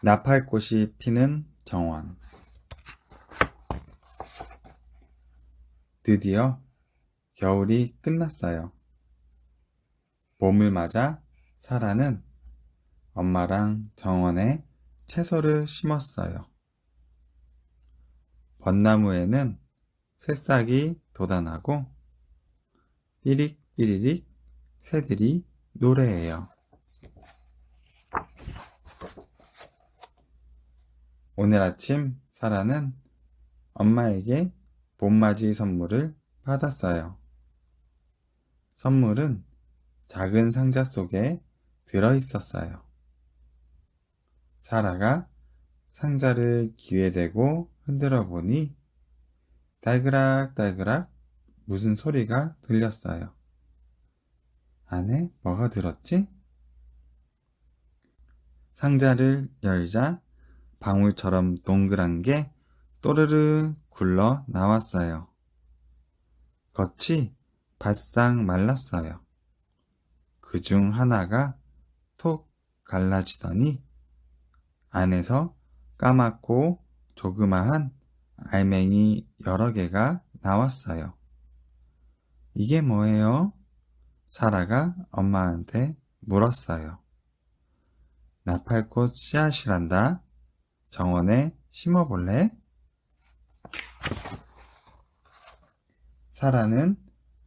나팔꽃이 피는 정원. 드디어 겨울이 끝났어요. 봄을 맞아 사라는 엄마랑 정원에 채소를 심었어요. 벚나무에는 새싹이 돋아나고 삐릭삐리릭 새들이 노래해요. 오늘 아침 사라는 엄마에게 봄맞이 선물을 받았어요. 선물은 작은 상자 속에 들어있었어요. 사라가 상자를 귀에 대고 흔들어 보니 달그락달그락 무슨 소리가 들렸어요. 안에 뭐가 들었지? 상자를 열자 방울처럼 동그란 게 또르르 굴러 나왔어요. 겉이 바싹 말랐어요. 그중 하나가 톡 갈라지더니 안에서 까맣고 조그마한 알맹이 여러 개가 나왔어요. 이게 뭐예요? 사라가 엄마한테 물었어요. 나팔꽃 씨앗이란다. 정원에 심어볼래? 사라는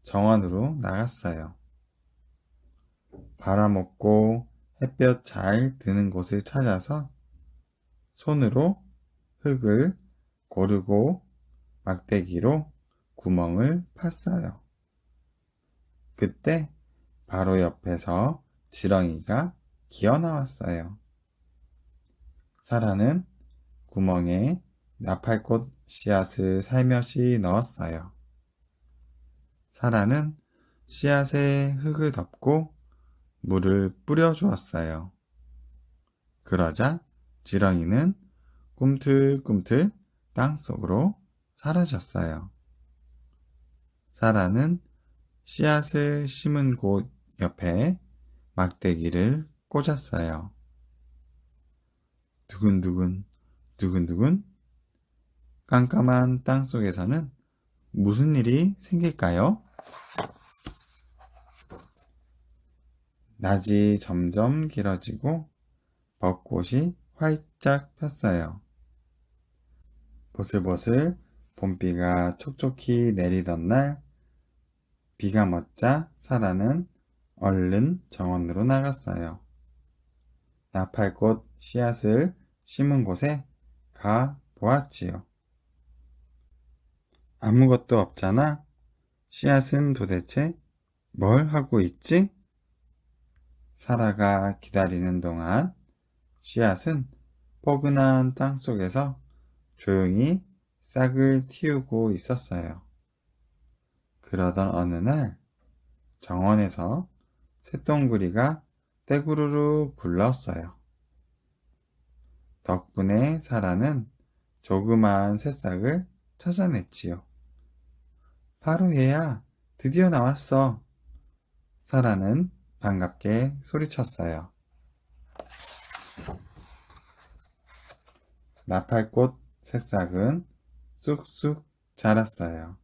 정원으로 나갔어요. 바라먹고 햇볕 잘 드는 곳을 찾아서 손으로 흙을 고르고 막대기로 구멍을 팠어요. 그때 바로 옆에서 지렁이가 기어 나왔어요. 사라는 구멍에 나팔꽃 씨앗을 살며시 넣었어요. 사라는 씨앗에 흙을 덮고 물을 뿌려주었어요. 그러자 지렁이는 꿈틀꿈틀 땅속으로 사라졌어요. 사라는 씨앗을 심은 곳 옆에 막대기를 꽂았어요. 두근두근, 두근두근. 깜깜한 땅속에서는 무슨 일이 생길까요? 낮이 점점 길어지고 벚꽃이 활짝 폈어요. 보슬보슬 봄비가 촉촉히 내리던 날 비가 멎자 사라는 얼른 정원으로 나갔어요. 나팔꽃 씨앗을 심은 곳에 가 보았지요. 아무것도 없잖아. 씨앗은 도대체 뭘 하고 있지? 사라가 기다리는 동안 씨앗은 포근한 땅 속에서 조용히 싹을 틔우고 있었어요. 그러던 어느 날 정원에서 새똥구리가 떼구르르 굴렀어요. 덕분에 사라는 조그마한 새싹을 찾아냈지요. 바로 얘야, 드디어 나왔어. 사라는 반갑게 소리쳤어요. 나팔꽃 새싹은 쑥쑥 자랐어요.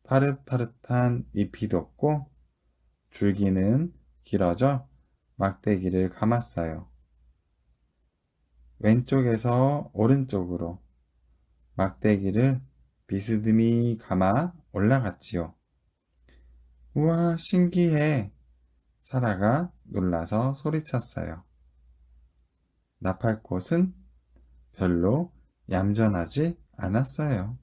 파릇파릇한 잎이 돋고 줄기는 길어져 막대기를 감았어요. 왼쪽에서 오른쪽으로 막대기를 비스듬히 감아 올라갔지요. 우와, 신기해. 사라가 놀라서 소리쳤어요. 나팔꽃은 별로 얌전하지 않았어요.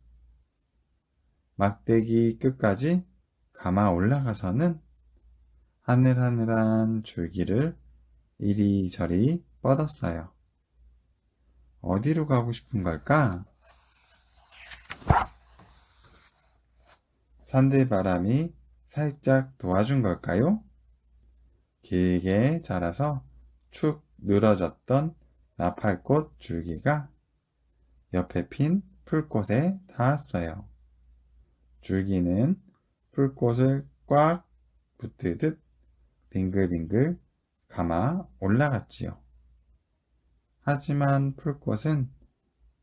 막대기 끝까지 감아 올라가서는 하늘하늘한 줄기를 이리저리 뻗었어요. 어디로 가고 싶은 걸까? 산들바람이 살짝 도와준 걸까요? 길게 자라서 축 늘어졌던 나팔꽃 줄기가 옆에 핀 풀꽃에 닿았어요. 줄기는 풀꽃을 꽉 붙들듯 빙글빙글 감아 올라갔지요. 하지만 풀꽃은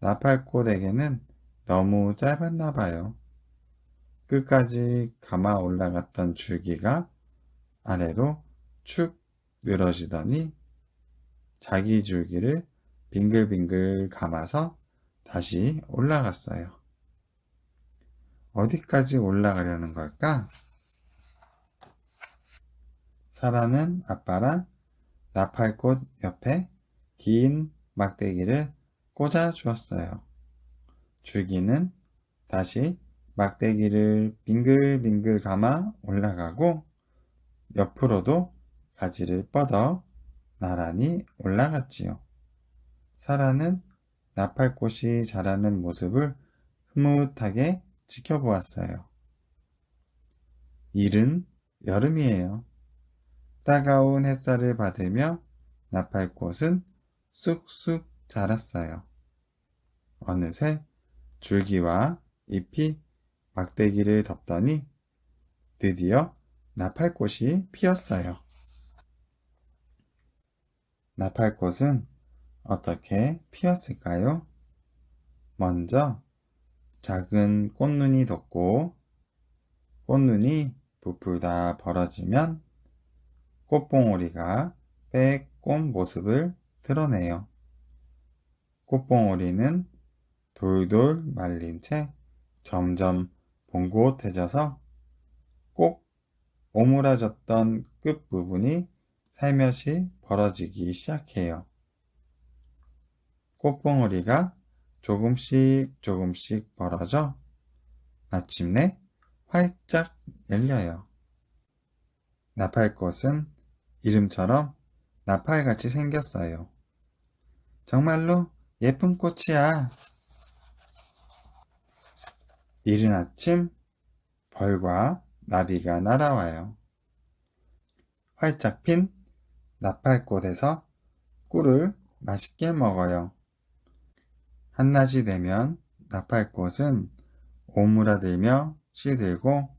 나팔꽃에게는 너무 짧았나 봐요. 끝까지 감아 올라갔던 줄기가 아래로 축 늘어지더니 자기 줄기를 빙글빙글 감아서 다시 올라갔어요. 어디까지 올라가려는 걸까? 사라는 아빠랑 나팔꽃 옆에 긴 막대기를 꽂아 주었어요. 줄기는 다시 막대기를 빙글빙글 감아 올라가고 옆으로도 가지를 뻗어 나란히 올라갔지요. 사라는 나팔꽃이 자라는 모습을 흐뭇하게 지켜보았어요. 이른 여름이에요. 따가운 햇살을 받으며 나팔꽃은 쑥쑥 자랐어요. 어느새 줄기와 잎이 막대기를 덮더니 드디어 나팔꽃이 피었어요. 나팔꽃은 어떻게 피었을까요? 먼저 작은 꽃눈이 돋고 꽃눈이 부풀다 벌어지면 꽃봉오리가 빼꼼 모습을 드러내요. 꽃봉오리는 돌돌 말린 채 점점 봉긋해져서 꼭 오므라졌던 끝부분이 살며시 벌어지기 시작해요. 꽃봉오리가 조금씩 벌어져 마침내 활짝 열려요. 나팔꽃은 이름처럼 나팔같이 생겼어요. 정말로 예쁜 꽃이야. 이른 아침 벌과 나비가 날아와요. 활짝 핀 나팔꽃에서 꿀을 맛있게 먹어요. 한낮이 되면 나팔꽃은 오므라들며 시들고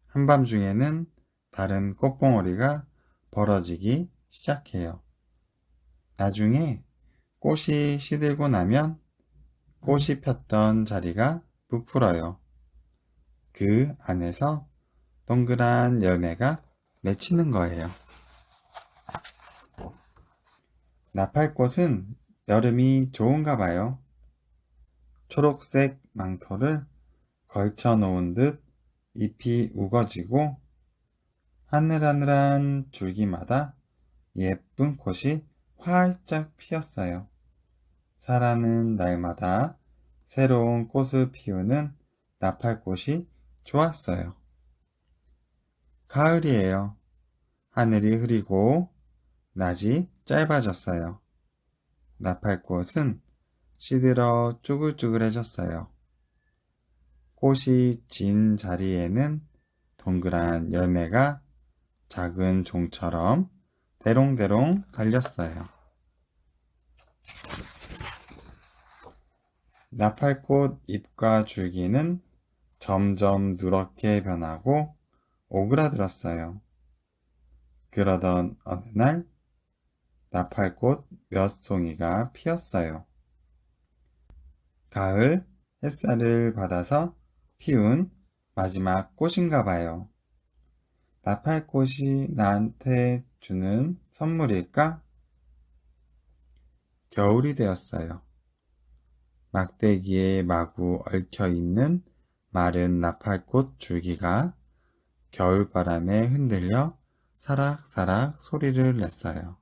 한밤중에는 다른 꽃봉오리가 벌어지기 시작해요. 나중에 꽃이 시들고 나면 꽃이 폈던 자리가 부풀어요. 그 안에서 동그란 열매가 맺히는 거예요. 나팔꽃은 여름이 좋은가 봐요. 초록색 망토를 걸쳐 놓은 듯 잎이 우거지고 하늘하늘한 줄기마다 예쁜 꽃이 활짝 피었어요. 사라는 날마다 새로운 꽃을 피우는 나팔꽃이 좋았어요. 가을이에요. 하늘이 흐리고 낮이 짧아졌어요. 나팔꽃은 시들어 쭈글쭈글해졌어요. 꽃이 진 자리에는 동그란 열매가 작은 종처럼 대롱대롱 달렸어요. 나팔꽃 잎과 줄기는 점점 누렇게 변하고 오그라들었어요. 그러던 어느 날 나팔꽃 몇 송이가 피었어요. 가을 햇살을 받아서 피운 마지막 꽃인가 봐요. 나팔꽃이 나한테 주는 선물일까? 겨울이 되었어요. 막대기에 마구 얽혀있는 마른 나팔꽃 줄기가 겨울바람에 흔들려 사락사락 소리를 냈어요.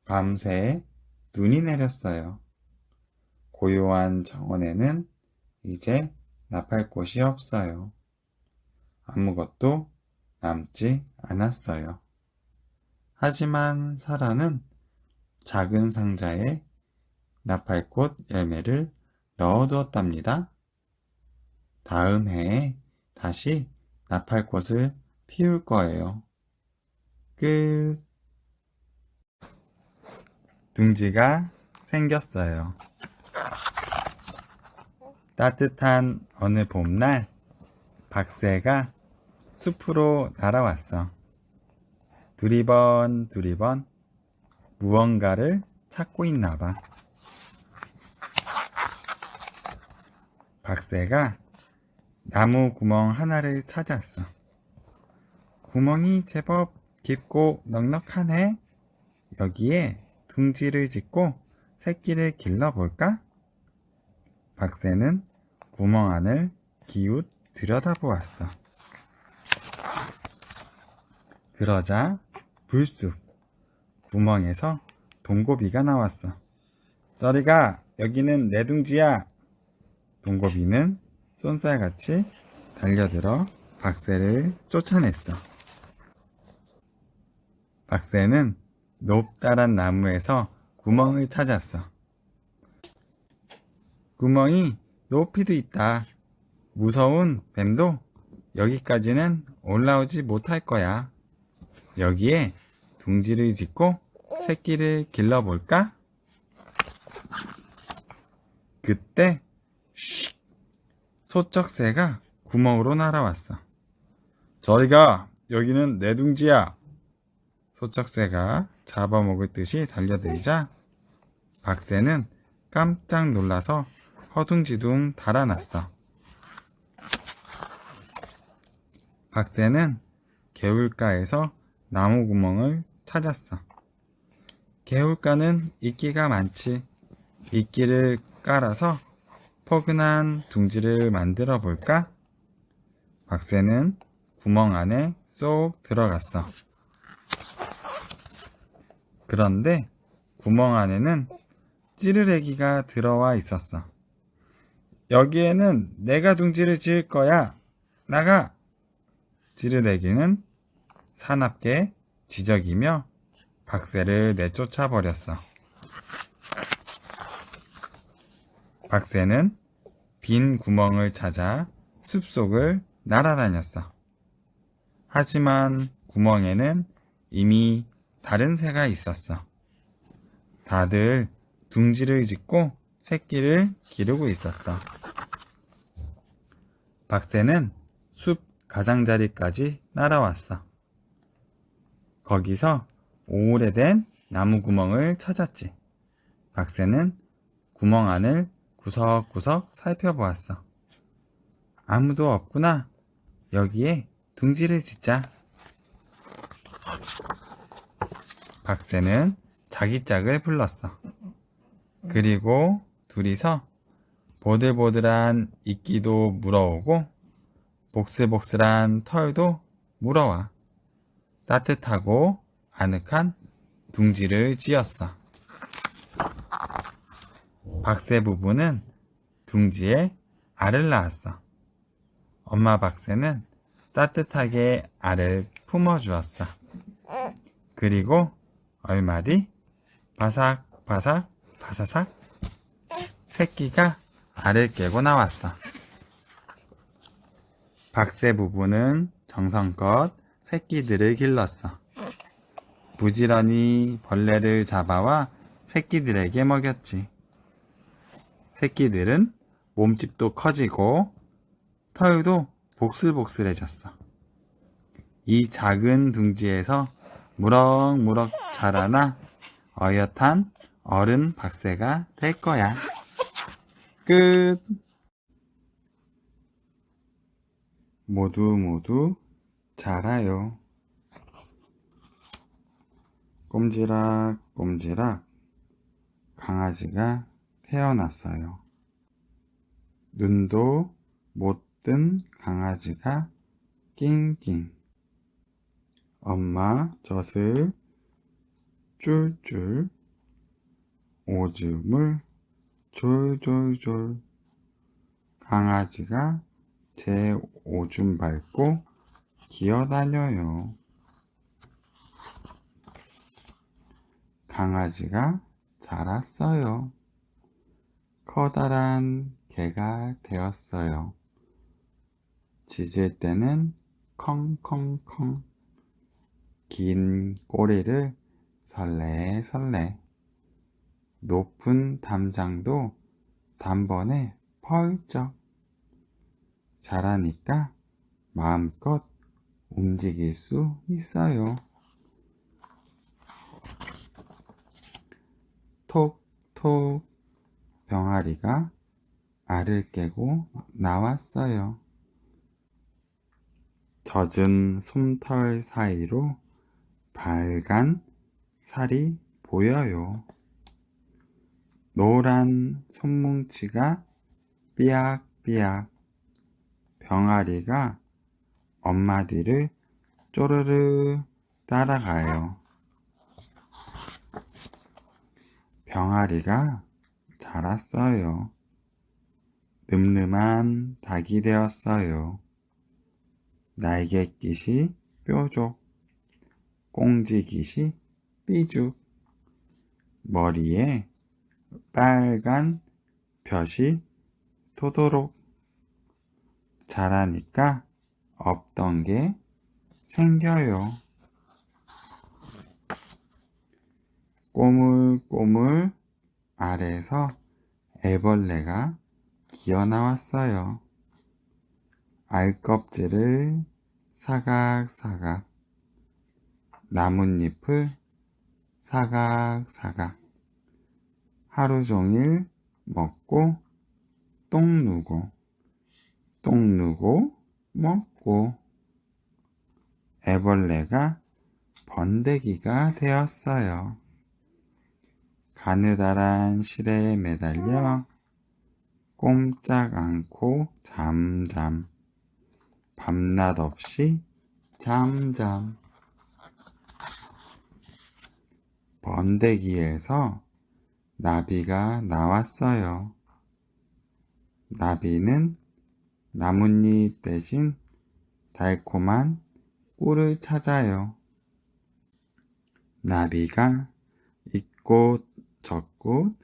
밤새 눈이 내렸어요. 고요한 정원에는 이제 나팔꽃이 없어요. 아무것도 남지 않았어요. 하지만 사라는 작은 상자에 나팔꽃 열매를 넣어두었답니다. 다음 해에 다시 나팔꽃을 피울 거예요. 끝. 둥지가 생겼어요. 따뜻한 어느 봄날 박새가 숲으로 날아왔어. 두리번 무언가를 찾고 있나 봐. 박새가 나무 구멍 하나를 찾았어. 구멍이 제법 깊고 넉넉하네. 여기에 둥지를 짓고 새끼를 길러볼까? 박새는 구멍 안을 기웃 들여다보았어. 그러자 불쑥 구멍에서 동고비가 나왔어. 저리가, 여기는 내 둥지야. 동고비는 쏜살같이 달려들어 박새를 쫓아냈어. 박새는 높다란 나무에서 구멍을 찾았어. 구멍이 높이도 있다. 무서운 뱀도 여기까지는 올라오지 못할 거야. 여기에 둥지를 짓고 새끼를 길러볼까? 그때 슉! 소쩍새가 구멍으로 날아왔어. 저리가, 여기는 내 둥지야. 소쩍새가 잡아먹을 듯이 달려들자 박새는 깜짝 놀라서 허둥지둥 달아났어. 박새는 개울가에서 나무 구멍을 찾았어. 개울가는 이끼가 많지. 이끼를 깔아서 포근한 둥지를 만들어 볼까? 박새는 구멍 안에 쏙 들어갔어. 그런데 구멍 안에는 찌르레기가 들어와 있었어. 여기에는 내가 둥지를 지을 거야. 나가! 찌르레기는 사납게 지저귀며 박새를 내쫓아 버렸어. 박새는 빈 구멍을 찾아 숲속을 날아다녔어. 하지만 구멍에는 이미 다른 새가 있었어. 다들 둥지를 짓고 새끼를 기르고 있었어. 박새는 숲 가장자리까지 날아왔어. 거기서 오래된 나무 구멍을 찾았지. 박새는 구멍 안을 구석구석 살펴보았어. 아무도 없구나. 여기에 둥지를 짓자. 박새는 자기 짝을 불렀어. 그리고 둘이서 보들보들한 이끼도 물어오고 복슬복슬한 털도 물어와 따뜻하고 아늑한 둥지를 지었어. 박새 부부는 둥지에 알을 낳았어. 엄마 박새는 따뜻하게 알을 품어주었어. 그리고 얼마 뒤 바삭바삭 바사삭 새끼가 알을 깨고 나왔어. 박새 부부는 정성껏 새끼들을 길렀어. 부지런히 벌레를 잡아와 새끼들에게 먹였지. 새끼들은 몸집도 커지고 털도 복슬복슬해졌어. 이 작은 둥지에서 무럭무럭 자라나 어엿한 어른 박새가 될 거야. 끝. 모두 자라요. 꼼지락꼼지락 강아지가 태어났어요. 눈도 못 뜬 강아지가 낑낑. 엄마 젖을 쫄쫄. 오줌을 졸졸졸. 강아지가 제 오줌 밟고 기어다녀요. 강아지가 자랐어요. 커다란 개가 되었어요. 짖을 때는 컹컹컹. 긴 꼬리를 설레설레. 높은 담장도 단번에 펄쩍. 자라니까 마음껏 움직일 수 있어요. 톡톡 병아리가 알을 깨고 나왔어요. 젖은 솜털 사이로 빨간 살이 보여요. 노란 손뭉치가 삐약삐약. 병아리가 엄마 뒤를 쪼르르 따라가요. 병아리가 자랐어요. 늠름한 닭이 되었어요. 날갯깃이 뾰족, 꽁지깃이 삐죽, 머리에 빨간 벼이 토도록. 자라니까 없던 게 생겨요. 꼬물꼬물 알에서 애벌레가 기어 나왔어요. 알 껍질을 사각사각, 나뭇잎을 사각사각, 하루 종일 먹고 똥 누고, 똥 누고 먹고. 애벌레가 번데기가 되었어요. 가느다란 실에 매달려 꼼짝 않고 잠잠, 밤낮 없이 잠잠. 번데기에서 나비가 나왔어요. 나비는 나뭇잎 대신 달콤한 꿀을 찾아요. 나비가 이곳 저곳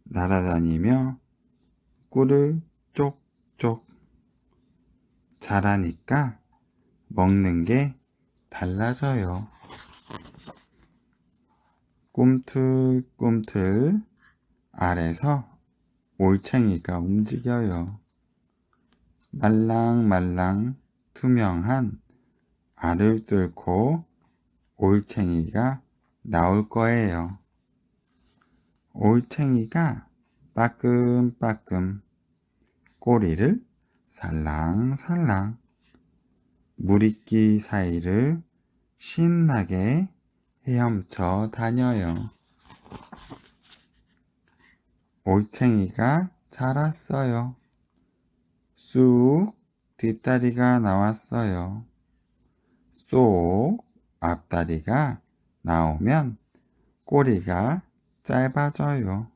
날아다니며 꿀을 쪽쪽. 자라니까 먹는 게 달라져요. 꿈틀꿈틀 알에서 올챙이가 움직여요. 말랑말랑 투명한 알을 뚫고 올챙이가 나올 거예요. 올챙이가 빠끔빠끔 꼬리를 살랑살랑 무리끼 사이를 신나게 헤엄쳐 다녀요. 올챙이가 자랐어요. 쑥 뒷다리가 나왔어요. 쏙 앞다리가 나오면 꼬리가 짧아져요.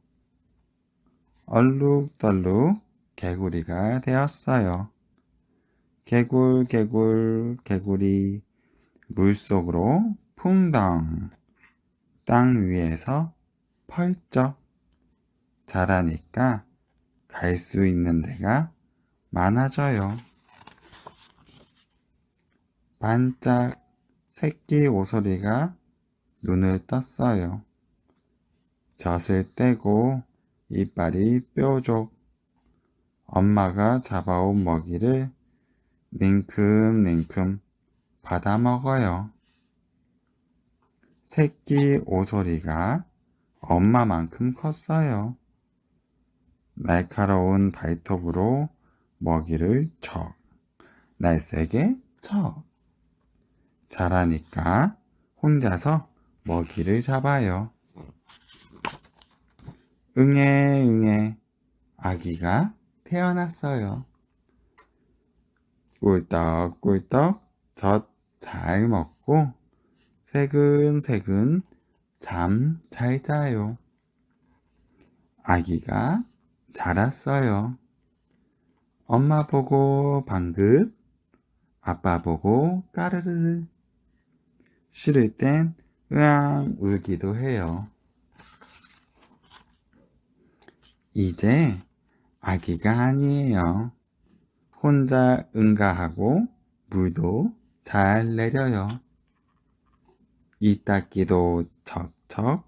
얼룩덜룩 개구리가 되었어요. 개굴개굴 개구리 물속으로 풍덩, 땅 위에서 펄쩍. 자라니까 갈 수 있는 데가 많아져요. 반짝 새끼 오소리가 눈을 떴어요. 젖을 떼고 이빨이 뾰족. 엄마가 잡아온 먹이를 냉큼냉큼 받아 먹어요. 새끼 오소리가 엄마만큼 컸어요. 날카로운 발톱으로 먹이를 척, 날쌔게 척. 자라니까 혼자서 먹이를 잡아요. 응애응애 아기가 태어났어요. 꿀떡꿀떡 젖 잘 먹고 새근새근 잠 잘 자요. 아기가 자랐어요. 엄마 보고 방긋, 아빠 보고 까르르르. 싫을 땐 으앙 울기도 해요. 이제 아기가 아니에요. 혼자 응가하고 물도 잘 내려요. 이 닦기도 척척,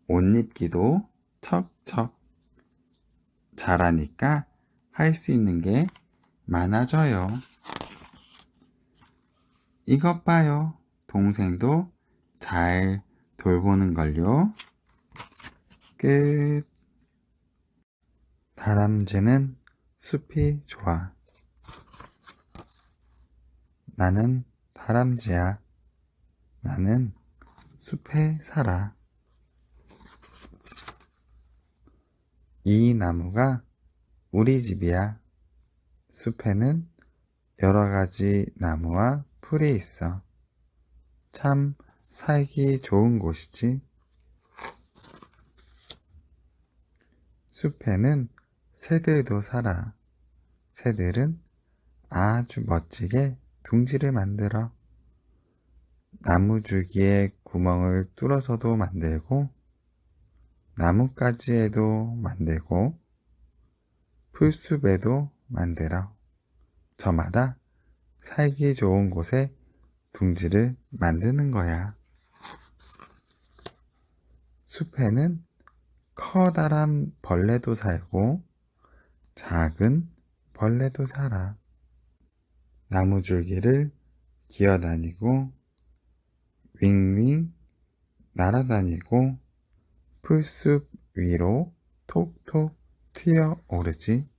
옷 입기도 척척. 자라니까 할 수 있는 게 많아져요. 이것 봐요. 동생도 잘 돌보는 걸요. 끝. 다람쥐는 숲이 좋아. 나는 다람쥐야. 나는 숲에 살아. 이 나무가 우리 집이야. 숲에는 여러 가지 나무와 풀이 있어. 참 살기 좋은 곳이지. 숲에는 새들도 살아. 새들은 아주 멋지게 둥지를 만들어. 나무줄기에 구멍을 뚫어서도 만들고, 나뭇가지에도 만들고, 풀숲에도 만들어. 저마다 살기 좋은 곳에 둥지를 만드는 거야. 숲에는 커다란 벌레도 살고 작은 벌레도 살아. 나무줄기를 기어다니고 윙윙 날아다니고 풀숲 위로 톡톡 튀어오르지.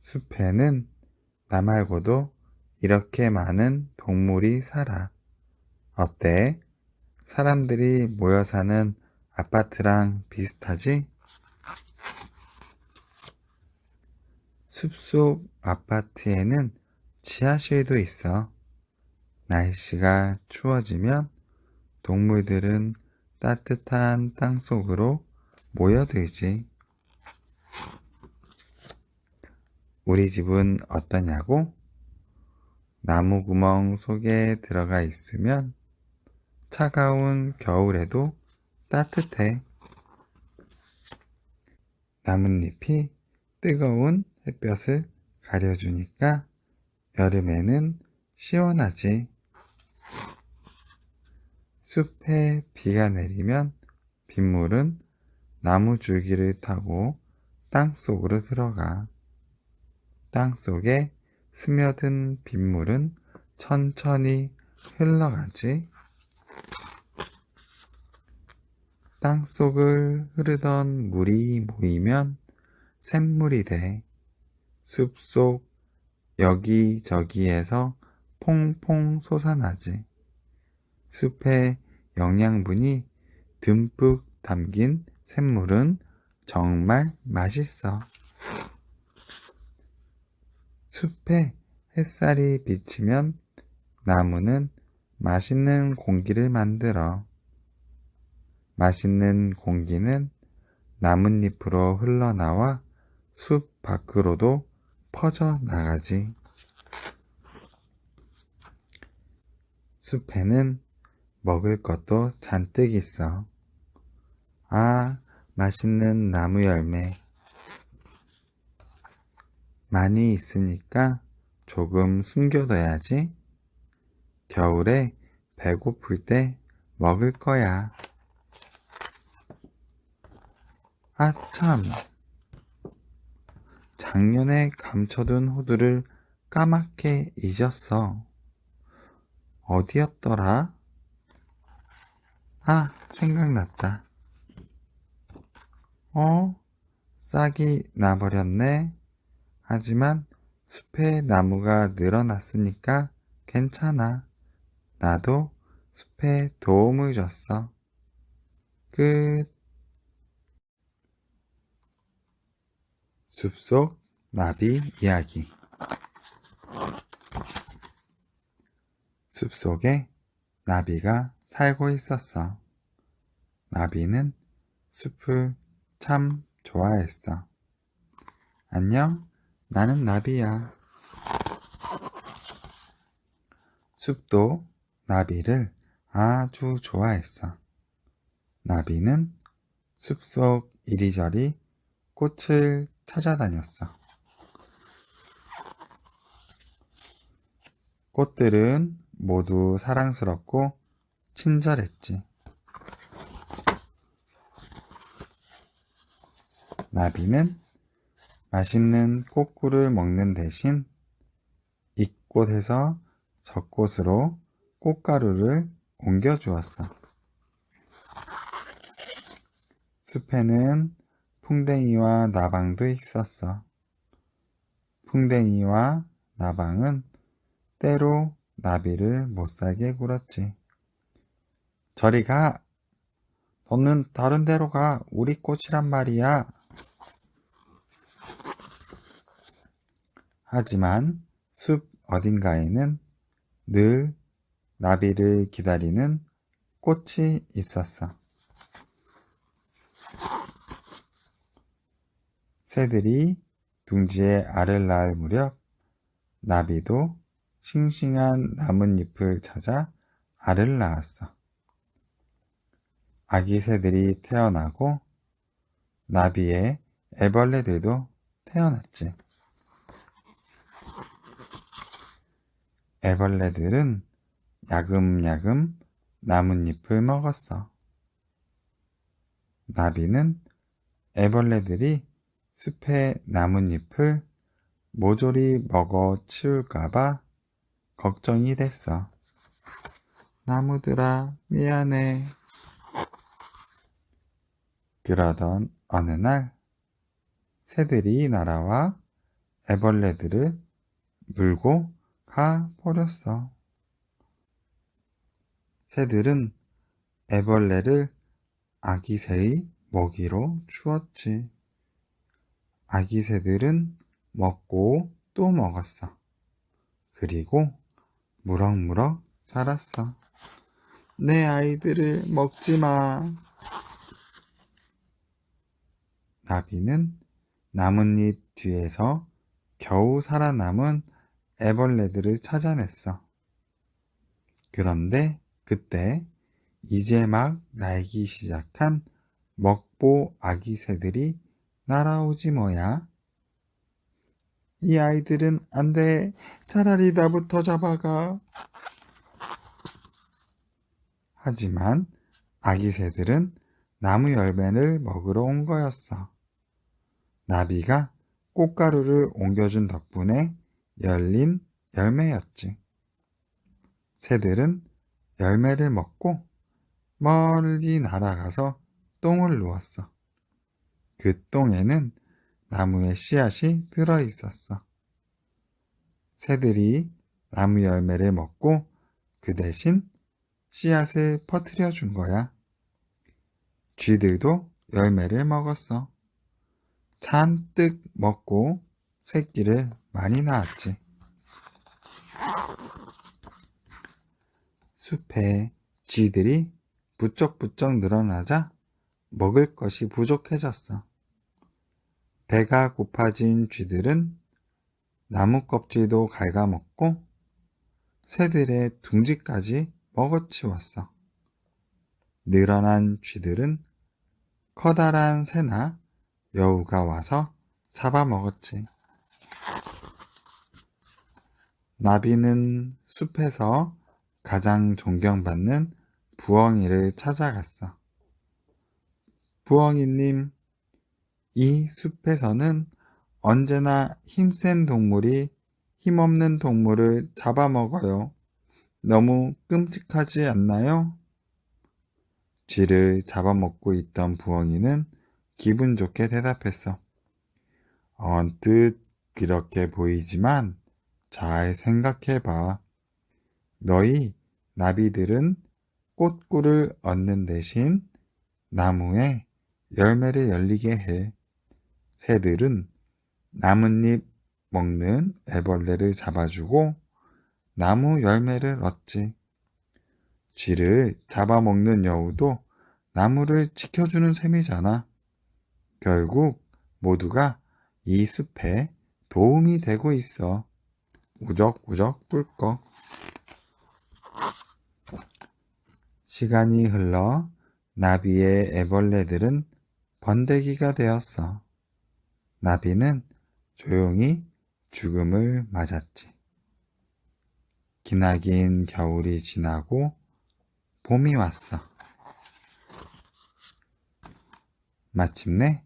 숲에는 나 말고도 이렇게 많은 동물이 살아. 어때? 사람들이 모여 사는 아파트랑 비슷하지? 숲속 아파트에는 지하실도 있어. 날씨가 추워지면 동물들은 따뜻한 땅 속으로 모여들지. 우리 집은 어떠냐고? 나무 구멍 속에 들어가 있으면 차가운 겨울에도 따뜻해. 나뭇잎이 뜨거운 햇볕을 가려주니까 여름에는 시원하지. 숲에 비가 내리면 빗물은 나무 줄기를 타고 땅 속으로 들어가. 땅 속에 스며든 빗물은 천천히 흘러가지. 땅 속을 흐르던 물이 모이면 샘물이 돼. 숲속 여기저기에서 퐁퐁 솟아나지. 숲에 영양분이 듬뿍 담긴 샘물은 정말 맛있어. 숲에 햇살이 비치면 나무는 맛있는 공기를 만들어. 맛있는 공기는 나뭇잎으로 흘러나와 숲 밖으로도 퍼져나가지. 숲에는 먹을 것도 잔뜩 있어. 아, 맛있는 나무 열매. 많이 있으니까 조금 숨겨둬야지. 겨울에 배고플 때 먹을 거야. 아, 참. 작년에 감춰둔 호두를 까맣게 잊었어. 어디였더라? 아, 생각났다. 싹이 나버렸네. 하지만 숲에 나무가 늘어났으니까 괜찮아. 나도 숲에 도움을 줬어. 끝. 숲속 나비 이야기. 숲속에 나비가 살고 있었어. 나비는 숲을 참 좋아했어. 안녕, 나는 나비야. 숲도 나비를 아주 좋아했어. 나비는 숲속 이리저리 꽃을 찾아다녔어. 꽃들은 모두 사랑스럽고 친절했지. 나비는 맛있는 꽃꿀을 먹는 대신 이곳에서 저곳으로 꽃가루를 옮겨주었어. 숲에는 풍뎅이와 나방도 있었어. 풍뎅이와 나방은 때로 나비를 못살게 굴었지. 저리 가! 너는 다른 데로 가! 우리 꽃이란 말이야! 하지만 숲 어딘가에는 늘 나비를 기다리는 꽃이 있었어. 새들이 둥지에 알을 낳을 무렵 나비도 싱싱한 나뭇잎을 찾아 알을 낳았어. 아기 새들이 태어나고 나비의 애벌레들도 태어났지. 애벌레들은 야금야금 나뭇잎을 먹었어. 나비는 애벌레들이 숲의 나뭇잎을 모조리 먹어 치울까봐 걱정이 됐어. 나무들아, 미안해. 그러던 어느 날 새들이 날아와 애벌레들을 물고 가 버렸어. 새들은 애벌레를 아기 새의 먹이로 주었지. 아기 새들은 먹고 또 먹었어. 그리고 무럭무럭 자랐어. 내 아이들을 먹지 마. 나비는 나뭇잎 뒤에서 겨우 살아남은 애벌레들을 찾아냈어. 그런데 그때 이제 막 날기 시작한 먹보 아기 새들이 날아오지 뭐야. 이 아이들은 안 돼. 차라리 나부터 잡아가. 하지만 아기 새들은 나무 열매를 먹으러 온 거였어. 나비가 꽃가루를 옮겨준 덕분에 열린 열매였지. 새들은 열매를 먹고 멀리 날아가서 똥을 누웠어. 그 똥에는 나무의 씨앗이 들어있었어. 새들이 나무 열매를 먹고 그 대신 씨앗을 퍼뜨려 준 거야. 쥐들도 열매를 먹었어. 잔뜩 먹고 새끼를 많이 낳았지. 숲에 쥐들이 부쩍부쩍 늘어나자 먹을 것이 부족해졌어. 배가 고파진 쥐들은 나무 껍질도 갉아먹고 새들의 둥지까지 먹어치웠어. 늘어난 쥐들은 커다란 새나 여우가 와서 잡아먹었지. 나비는 숲에서 가장 존경받는 부엉이를 찾아갔어. 부엉이님, 이 숲에서는 언제나 힘센 동물이 힘없는 동물을 잡아먹어요. 너무 끔찍하지 않나요? 쥐를 잡아먹고 있던 부엉이는 기분 좋게 대답했어. 언뜻 그렇게 보이지만 잘 생각해봐. 너희 나비들은 꽃꿀을 얻는 대신 나무에 열매를 열리게 해. 새들은 나뭇잎 먹는 애벌레를 잡아주고 나무 열매를 얻지. 쥐를 잡아먹는 여우도 나무를 지켜주는 셈이잖아. 결국 모두가 이 숲에 도움이 되고 있어. 우적우적 꿀꺽. 시간이 흘러 나비의 애벌레들은 번데기가 되었어. 나비는 조용히 죽음을 맞았지. 기나긴 겨울이 지나고 봄이 왔어. 마침내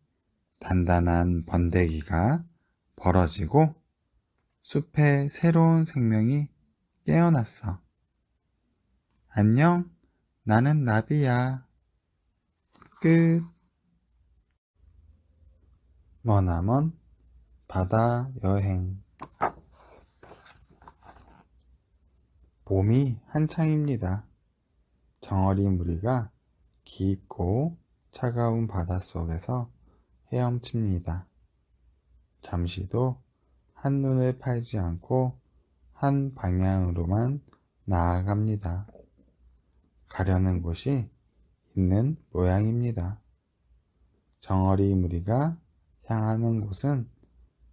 단단한 번데기가 벌어지고 숲에 새로운 생명이 깨어났어. 안녕, 나는 나비야. 끝. 머나먼 바다 여행. 봄이 한창입니다. 정어리 무리가 깊고 차가운 바닷속에서 헤엄칩니다. 잠시도 한눈을 팔지 않고 한 방향으로만 나아갑니다. 가려는 곳이 있는 모양입니다. 정어리 무리가 향하는 곳은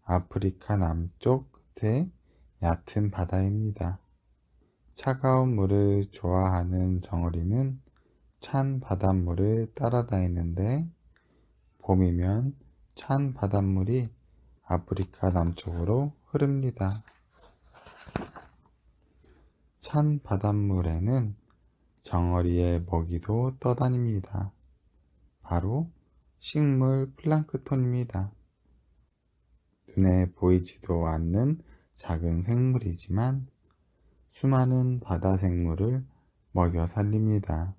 아프리카 남쪽 끝의 얕은 바다입니다. 차가운 물을 좋아하는 정어리는 찬 바닷물을 따라다니는데 봄이면 찬 바닷물이 아프리카 남쪽으로 흐릅니다. 찬 바닷물에는 정어리의 먹이도 떠다닙니다. 바로 식물 플랑크톤입니다. 눈에 보이지도 않는 작은 생물이지만 수많은 바다 생물을 먹여 살립니다.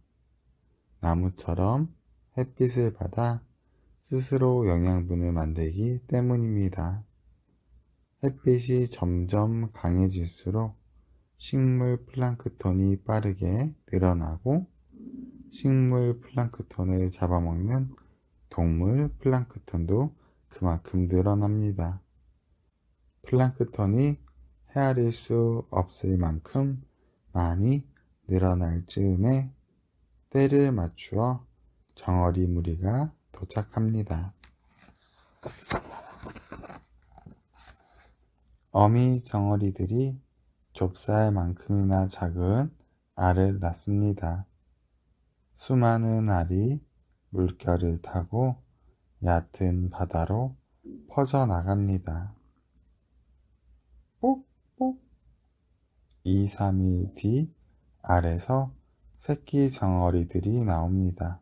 나무처럼 햇빛을 받아 스스로 영양분을 만들기 때문입니다. 햇빛이 점점 강해질수록 식물 플랑크톤이 빠르게 늘어나고 식물 플랑크톤을 잡아먹는 동물 플랑크톤도 그만큼 늘어납니다. 플랑크톤이 헤아릴 수 없을 만큼 많이 늘어날 즈음에 때를 맞추어 정어리 무리가 도착합니다. 어미 정어리들이 좁쌀만큼이나 작은 알을 낳습니다. 수많은 알이 물결을 타고 얕은 바다로 퍼져나갑니다. 뽁뽁 2, 3일 뒤 알에서 새끼 정어리들이 나옵니다.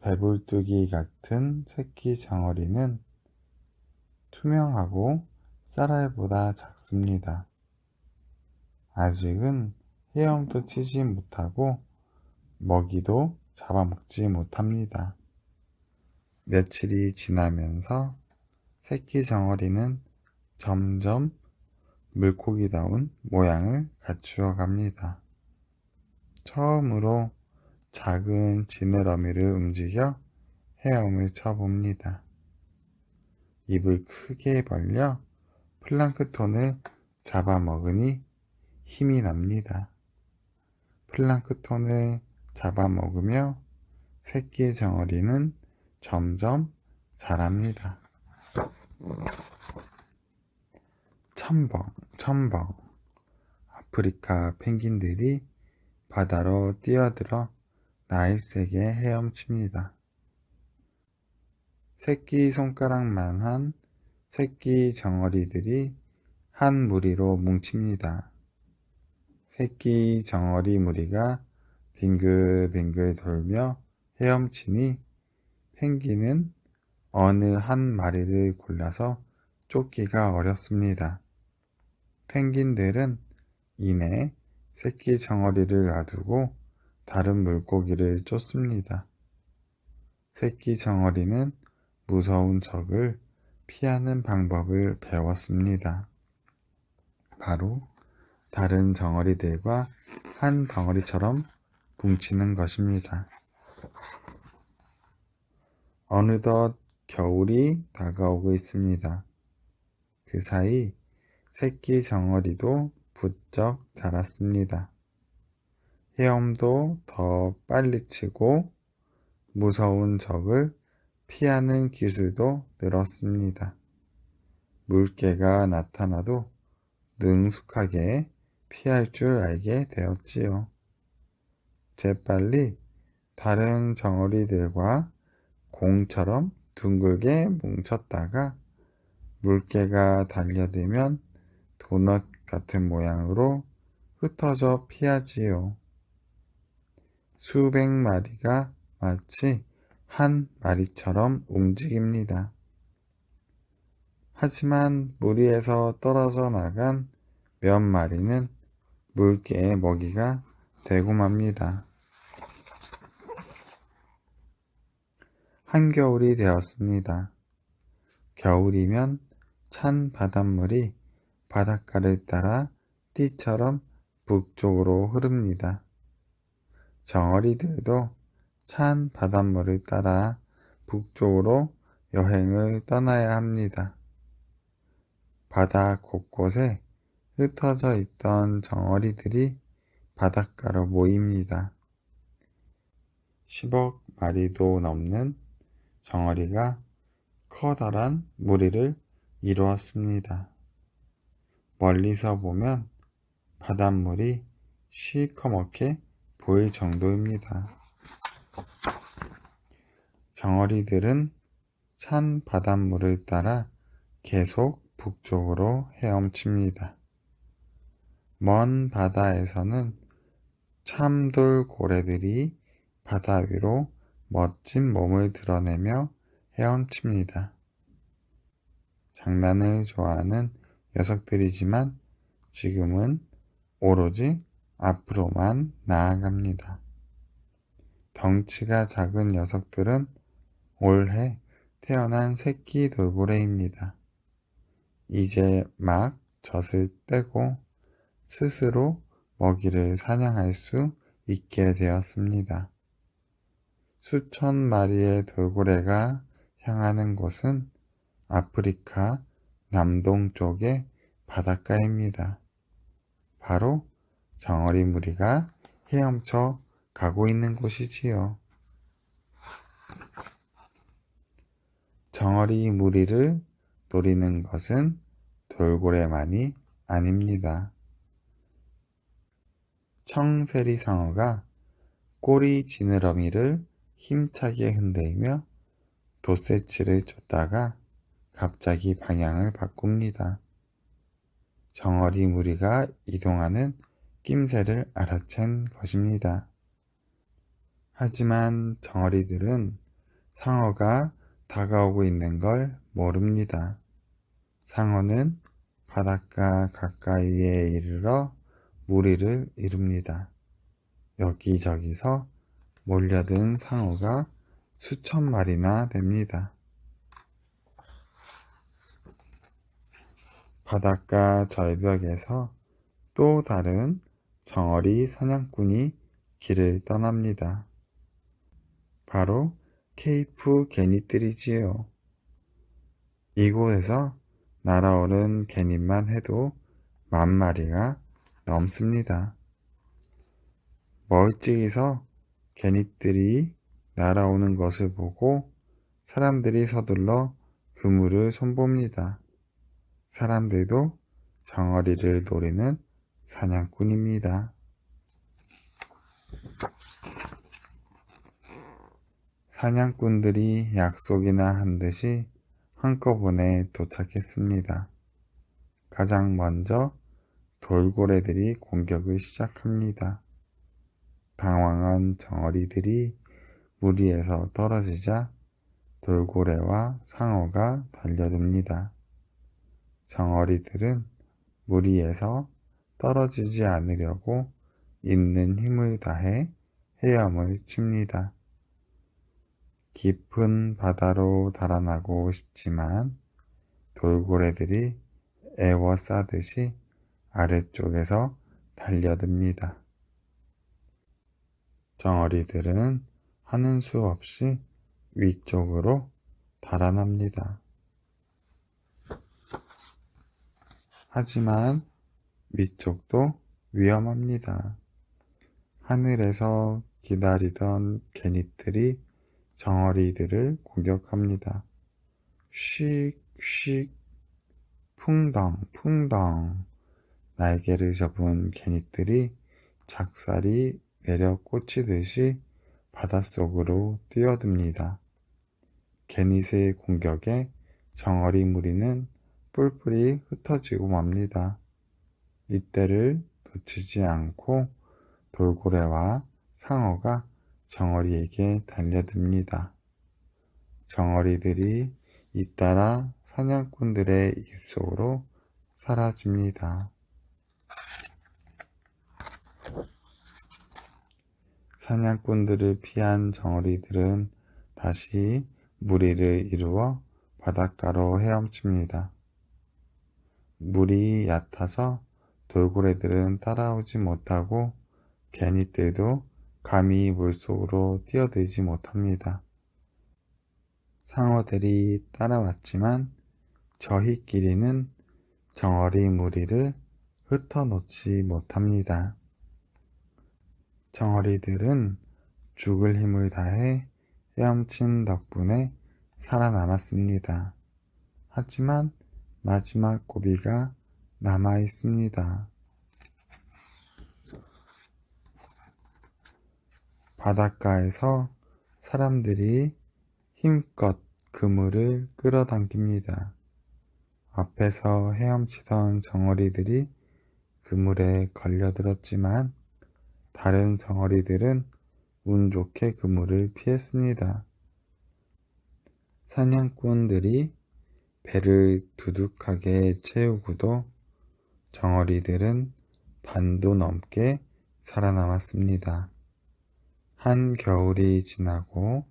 배불뚝이 같은 새끼 정어리는 투명하고 쌀알보다 작습니다. 아직은 헤엄도 치지 못하고 먹이도 잡아먹지 못합니다. 며칠이 지나면서 새끼 정어리는 점점 물고기다운 모양을 갖추어 갑니다. 처음으로 작은 지느러미를 움직여 헤엄을 쳐봅니다. 입을 크게 벌려 플랑크톤을 잡아먹으니 힘이 납니다. 플랑크톤을 잡아먹으며 새끼 정어리는 점점 자랍니다. 첨벙 아프리카 펭귄들이 바다로 뛰어들어 나일세게 헤엄칩니다. 새끼 손가락만한 새끼 정어리들이 한 무리로 뭉칩니다. 새끼 정어리 무리가 빙글빙글 돌며 헤엄치니 펭귄은 어느 한 마리를 골라서 쫓기가 어렵습니다. 펭귄들은 이내 새끼 정어리를 놔두고 다른 물고기를 쫓습니다. 새끼 정어리는 무서운 적을 피하는 방법을 배웠습니다. 바로 다른 정어리들과 한 덩어리처럼 뭉치는 것입니다. 어느덧 겨울이 다가오고 있습니다. 그 사이 새끼 정어리도 부쩍 자랐습니다. 헤엄도 더 빨리 치고 무서운 적을 피하는 기술도 늘었습니다. 물개가 나타나도 능숙하게 피할 줄 알게 되었지요. 재빨리 다른 정어리들과 공처럼 둥글게 뭉쳤다가 물개가 달려들면 도넛 같은 모양으로 흩어져 피하지요. 수백 마리가 마치 한 마리처럼 움직입니다. 하지만 무리에서 떨어져 나간 몇 마리는 물개의 먹이가 되고 맙니다. 한겨울이 되었습니다. 겨울이면 찬 바닷물이 바닷가를 따라 띠처럼 북쪽으로 흐릅니다. 정어리들도 찬 바닷물을 따라 북쪽으로 여행을 떠나야 합니다. 바다 곳곳에 흩어져 있던 정어리들이 바닷가로 모입니다. 10억 마리도 넘는 정어리가 커다란 무리를 이루었습니다. 멀리서 보면 바닷물이 시커멓게 보일 정도입니다. 정어리들은 찬 바닷물을 따라 계속 북쪽으로 헤엄칩니다. 먼 바다에서는 참돌고래들이 바다 위로 멋진 몸을 드러내며 헤엄칩니다. 장난을 좋아하는 녀석들이지만 지금은 오로지 앞으로만 나아갑니다. 덩치가 작은 녀석들은 올해 태어난 새끼 돌고래입니다. 이제 막 젖을 떼고 스스로 먹이를 사냥할 수 있게 되었습니다. 수천 마리의 돌고래가 향하는 곳은 아프리카 남동쪽의 바닷가입니다. 바로 정어리 무리가 헤엄쳐 가고 있는 곳이지요. 정어리 무리를 노리는 것은 돌고래만이 아닙니다. 청세리상어가 꼬리 지느러미를 힘차게 흔들며 돛새치를 쫓다가 갑자기 방향을 바꿉니다. 정어리 무리가 이동하는 낌새를 알아챈 것입니다. 하지만 정어리들은 상어가 다가오고 있는 걸 모릅니다. 상어는 바닷가 가까이에 이르러 무리를 이룹니다. 여기저기서 몰려든 상어가 수천 마리나 됩니다. 바닷가 절벽에서 또 다른 정어리 사냥꾼이 길을 떠납니다. 바로 케이프 개니들이지요. 이곳에서 날아오는 개니만 해도 10,000마리가 넘습니다. 멀찍이서 개니들이 날아오는 것을 보고 사람들이 서둘러 그물을 손봅니다. 사람들도 정어리를 노리는 사냥꾼입니다. 사냥꾼들이 약속이나 한 듯이 한꺼번에 도착했습니다. 가장 먼저 돌고래들이 공격을 시작합니다. 당황한 정어리들이 무리에서 떨어지자 돌고래와 상어가 달려듭니다. 정어리들은 무리에서 떨어지지 않으려고 있는 힘을 다해 헤엄을 칩니다. 깊은 바다로 달아나고 싶지만 돌고래들이 에워싸듯이 아래쪽에서 달려듭니다. 정어리들은 하는 수 없이 위쪽으로 달아납니다. 하지만 위쪽도 위험합니다. 하늘에서 기다리던 개니들이 정어리들을 공격합니다. 휙휙 풍덩풍덩 날개를 접은 개니들이 작살이 내려 꽂히듯이 바닷속으로 뛰어듭니다. 개닛의 공격에 정어리 무리는 뿔뿔이 흩어지고 맙니다. 이때를 놓치지 않고 돌고래와 상어가 정어리에게 달려듭니다. 정어리들이 잇따라 사냥꾼들의 입속으로 사라집니다. 사냥꾼들을 피한 정어리들은 다시 무리를 이루어 바닷가로 헤엄칩니다. 물이 얕아서 돌고래들은 따라오지 못하고 개미들도 감히 물속으로 뛰어들지 못합니다. 상어들이 따라왔지만 저희끼리는 정어리 무리를 흩어놓지 못합니다. 정어리들은 죽을 힘을 다해 헤엄친 덕분에 살아남았습니다. 하지만 마지막 고비가 남아 있습니다. 바닷가에서 사람들이 힘껏 그물을 끌어당깁니다. 앞에서 헤엄치던 정어리들이 그물에 걸려들었지만 다른 정어리들은 운 좋게 그물을 피했습니다. 사냥꾼들이 배를 두둑하게 채우고도 정어리들은 반도 넘게 살아남았습니다. 한겨울이 지나고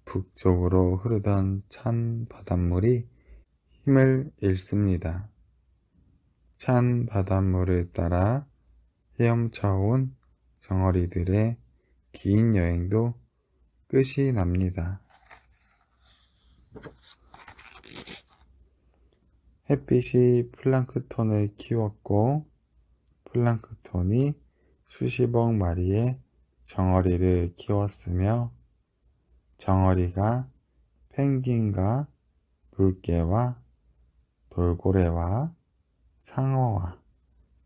북쪽으로 흐르던 찬 바닷물이 힘을 잃습니다. 찬 바닷물을 따라 헤엄쳐온 정어리들의 긴 여행도 끝이 납니다. 햇빛이 플랑크톤을 키웠고 플랑크톤이 수십억 마리의 정어리를 키웠으며 정어리가 펭귄과 물개와 돌고래와 상어와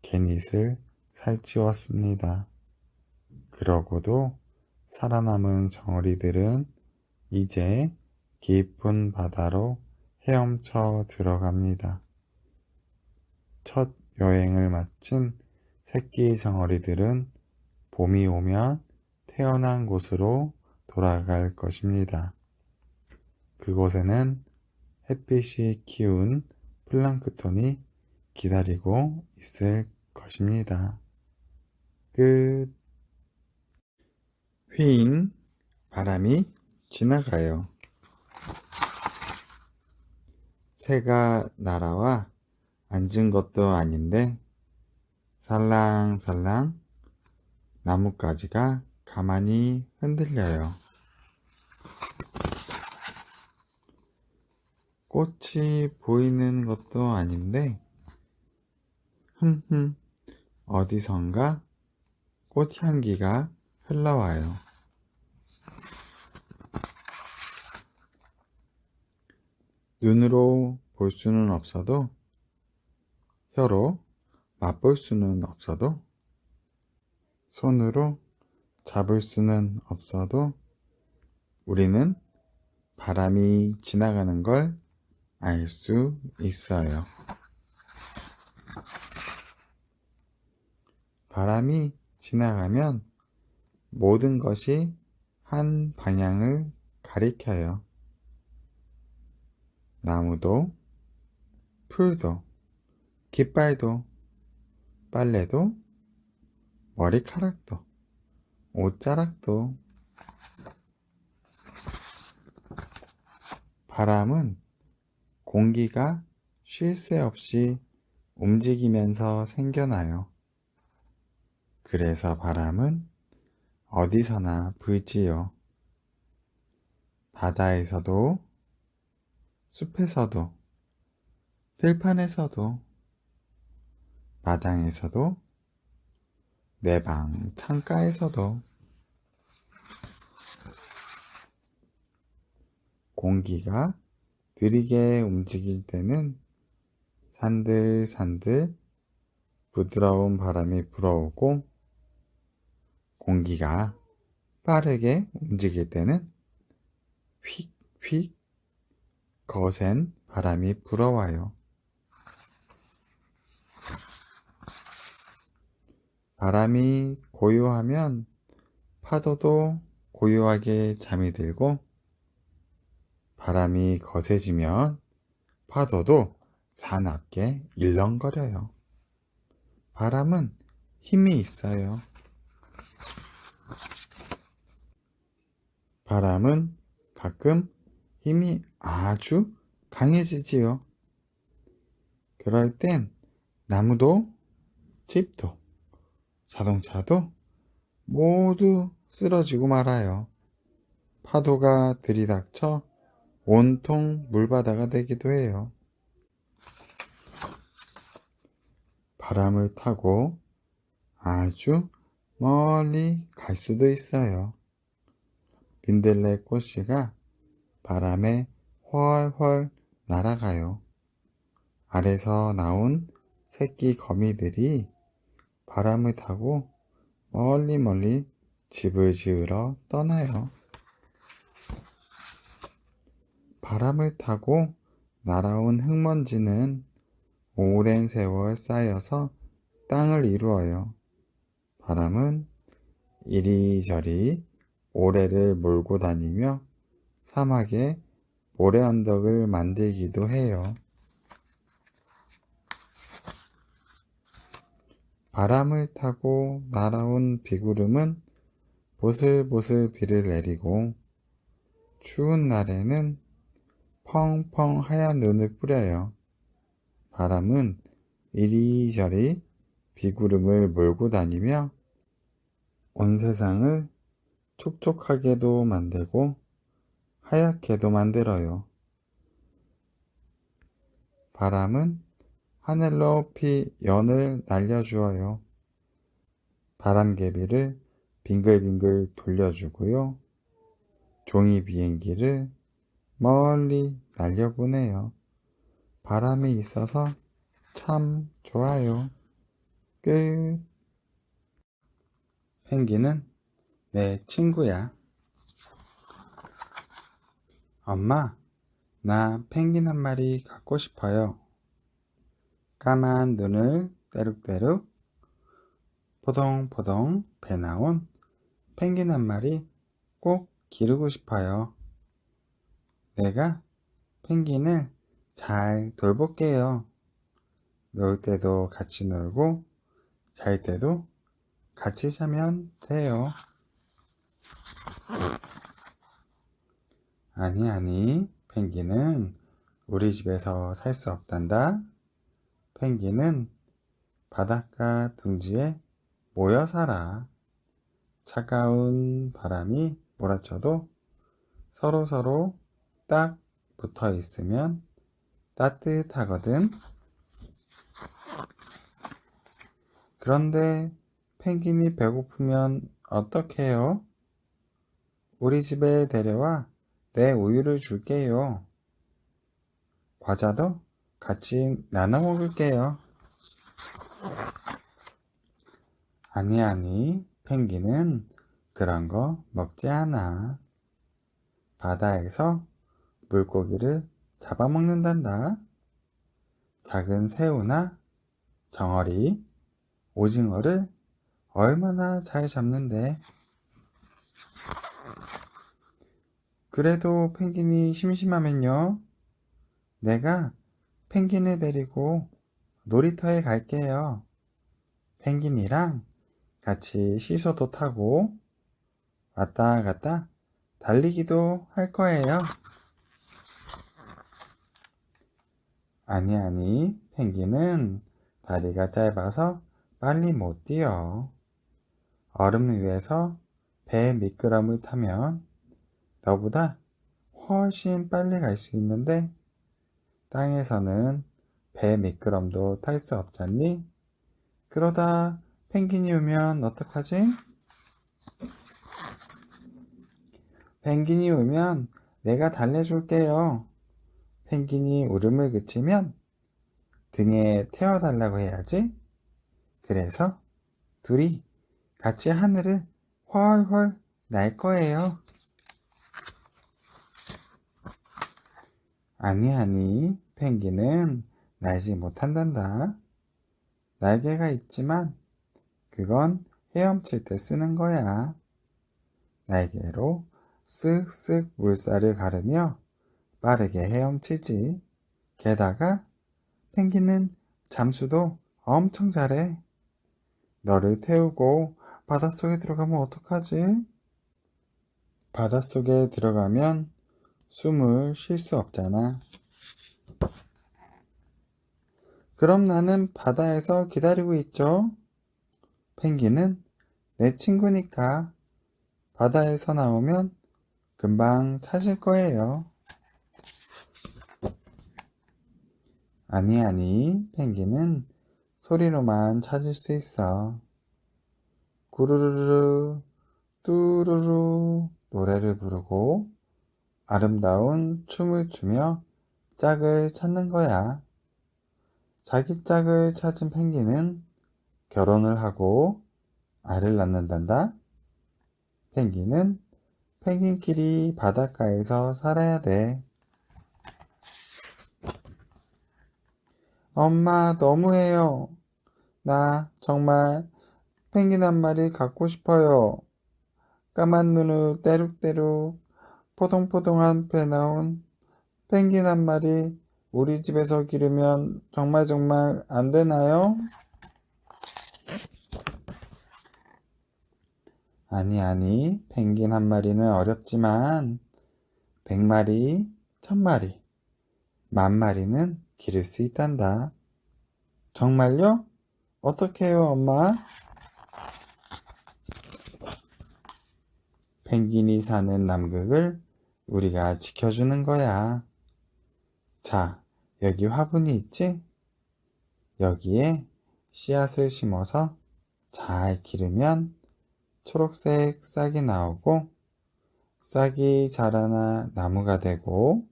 개닛을 살찌웠습니다. 그러고도 살아남은 정어리들은 이제 깊은 바다로 헤엄쳐 들어갑니다. 첫 여행을 마친 새끼 정어리들은 봄이 오면 태어난 곳으로 돌아갈 것입니다. 그곳에는 햇빛이 키운 플랑크톤이 기다리고 있을 것입니다. 끝. 휘잉 바람이 지나가요. 새가 날아와 앉은 것도 아닌데 살랑살랑 나뭇가지가 가만히 흔들려요. 꽃이 보이는 것도 아닌데 어디선가 꽃향기가 흘러와요. 눈으로 볼 수는 없어도 혀로 맛볼 수는 없어도 손으로 잡을 수는 없어도 우리는 바람이 지나가는 걸 알 수 있어요. 바람이 지나가면 모든 것이 한 방향을 가리켜요. 나무도, 풀도, 깃발도, 빨래도, 머리카락도, 옷자락도. 바람은 공기가 쉴 새 없이 움직이면서 생겨나요. 그래서 바람은 어디서나 불지요. 바다에서도, 숲에서도, 들판에서도, 마당에서도, 내 방 창가에서도. 공기가 느리게 움직일 때는 산들산들 부드러운 바람이 불어오고, 공기가 빠르게 움직일 때는 휙휙 거센 바람이 불어와요. 바람이 고요하면 파도도 고요하게 잠이 들고, 바람이 거세지면 파도도 사납게 일렁거려요. 바람은 힘이 있어요. 바람은 가끔 힘이 아주 강해지지요. 그럴 땐 나무도 집도 자동차도 모두 쓰러지고 말아요. 파도가 들이닥쳐 온통 물바다가 되기도 해요. 바람을 타고 아주 멀리 갈 수도 있어요. 민들레 꽃씨가 바람에 훨훨 날아가요. 알에서 나온 새끼 거미들이 바람을 타고 멀리 멀리 집을 지으러 떠나요. 바람을 타고 날아온 흙먼지는 오랜 세월 쌓여서 땅을 이루어요. 바람은 이리저리 모래를 몰고 다니며 사막에 모래 언덕을 만들기도 해요. 바람을 타고 날아온 비구름은 보슬보슬 비를 내리고 추운 날에는 펑펑 하얀 눈을 뿌려요. 바람은 이리저리 비구름을 몰고 다니며 온 세상을 촉촉하게도 만들고 하얗게도 만들어요. 바람은 하늘 높이 연을 날려주어요. 바람개비를 빙글빙글 돌려주고요. 종이 비행기를 멀리 날려보내요. 바람이 있어서 참 좋아요. 끝. 펭귄은 내 친구야. 엄마, 나 펭귄 한 마리 갖고 싶어요. 까만 눈을 떼룩떼룩 포동포동 배 나온 펭귄 한 마리 꼭 기르고 싶어요. 내가 펭귄을 잘 돌볼게요. 놀 때도 같이 놀고 잘 때도 같이 자면 돼요. 아니, 펭귄은 우리 집에서 살 수 없단다. 펭귄은 바닷가 둥지에 모여 살아. 차가운 바람이 몰아쳐도 서로서로 딱 붙어 있으면 따뜻하거든. 그런데 펭귄이 배고프면 어떡해요? 우리 집에 데려와 내 우유를 줄게요. 과자도 같이 나눠 먹을게요. 아니, 펭귄은 그런 거 먹지 않아. 바다에서 물고기를 잡아먹는단다. 작은 새우나 정어리, 오징어를 얼마나 잘 잡는데. 그래도 펭귄이 심심하면요, 내가 펭귄을 데리고 놀이터에 갈게요. 펭귄이랑 같이 시소도 타고 왔다 갔다 달리기도 할 거예요. 아니, 펭귄은 다리가 짧아서 빨리 못 뛰어. 얼음 위에서 배 미끄럼을 타면 너보다 훨씬 빨리 갈 수 있는데 땅에서는 배 미끄럼도 탈 수 없잖니? 그러다 펭귄이 오면 어떡하지? 펭귄이 오면 내가 달래줄게요. 펭귄이 울음을 그치면 등에 태워달라고 해야지. 그래서 둘이 같이 하늘을 훨훨 날 거예요. 아니, 펭귄은 날지 못한단다. 날개가 있지만 그건 헤엄칠 때 쓰는 거야. 날개로 쓱쓱 물살을 가르며 빠르게 헤엄치지. 게다가 펭귄은 잠수도 엄청 잘해. 너를 태우고 바닷속에 들어가면 어떡하지? 바닷속에 들어가면 숨을 쉴 수 없잖아. 그럼 나는 바다에서 기다리고 있죠. 펭귄은 내 친구니까 바다에서 나오면 금방 찾을 거예요. 아니, 아니, 펭귄은 소리로만 찾을 수 있어. 구르르르, 뚜루루 노래를 부르고 아름다운 춤을 추며 짝을 찾는 거야. 자기 짝을 찾은 펭귄은 결혼을 하고 알을 낳는단다. 펭귄은 펭귄끼리 바닷가에서 살아야 돼. 엄마, 너무해요. 나 정말 펭귄 한 마리 갖고 싶어요. 까만 눈을 떼룩떼룩 포동포동한 배 나온 펭귄 한 마리 우리 집에서 기르면 정말 안 되나요? 아니, 펭귄 한 마리는 어렵지만 100마리, 1000마리, 10,000마리는 기를 수 있단다. 정말요? 어떻게 해요, 엄마? 펭귄이 사는 남극을 우리가 지켜주는 거야. 자, 여기 화분이 있지? 여기에 씨앗을 심어서 잘 기르면 초록색 싹이 나오고 싹이 자라나 나무가 되고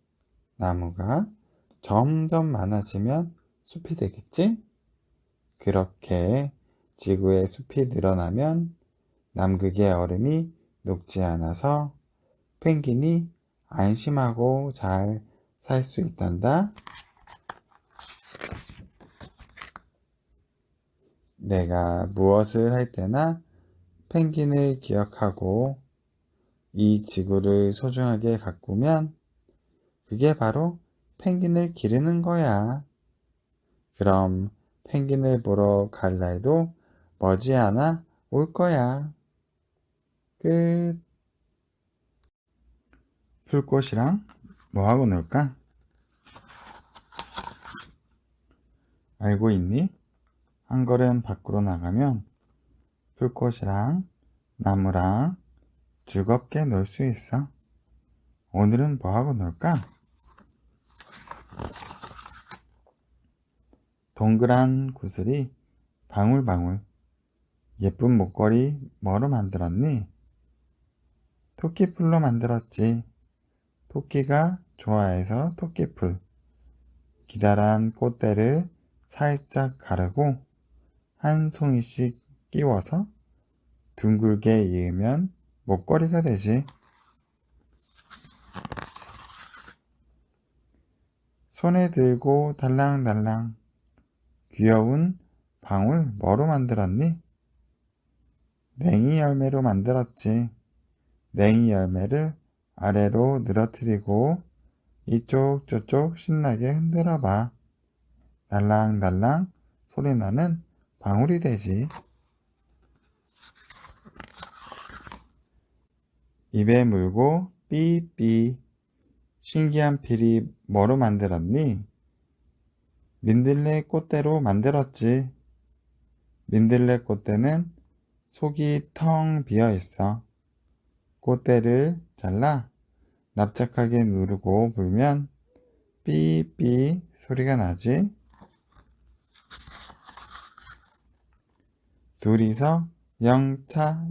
나무가 점점 많아지면 숲이 되겠지? 그렇게 지구의 숲이 늘어나면 남극의 얼음이 녹지 않아서 펭귄이 안심하고 잘 살 수 있단다. 내가 무엇을 할 때나 펭귄을 기억하고 이 지구를 소중하게 가꾸면 그게 바로 펭귄을 기르는 거야. 그럼 펭귄을 보러 갈 날도 머지않아 올 거야. 끝. 풀꽃이랑 뭐하고 놀까? 알고 있니? 한 걸음 밖으로 나가면 풀꽃이랑 나무랑 즐겁게 놀 수 있어. 오늘은 뭐하고 놀까? 동그란 구슬이 방울방울. 예쁜 목걸이 뭐로 만들었니? 토끼풀로 만들었지. 토끼가 좋아해서 토끼풀. 기다란 꽃대를 살짝 가르고 한 송이씩 끼워서 둥글게 이으면 목걸이가 되지. 손에 들고 달랑달랑. 귀여운 방울 뭐로 만들었니? 냉이 열매로 만들었지. 냉이 열매를 아래로 늘어뜨리고 이쪽 저쪽 신나게 흔들어 봐. 날랑날랑 소리나는 방울이 되지. 입에 물고 삐삐. 신기한 필이 뭐로 만들었니? 민들레 꽃대로 만들었지. 민들레 꽃대는 속이 텅 비어 있어. 꽃대를 잘라 납작하게 누르고 불면 삐삐 소리가 나지. 둘이서 영차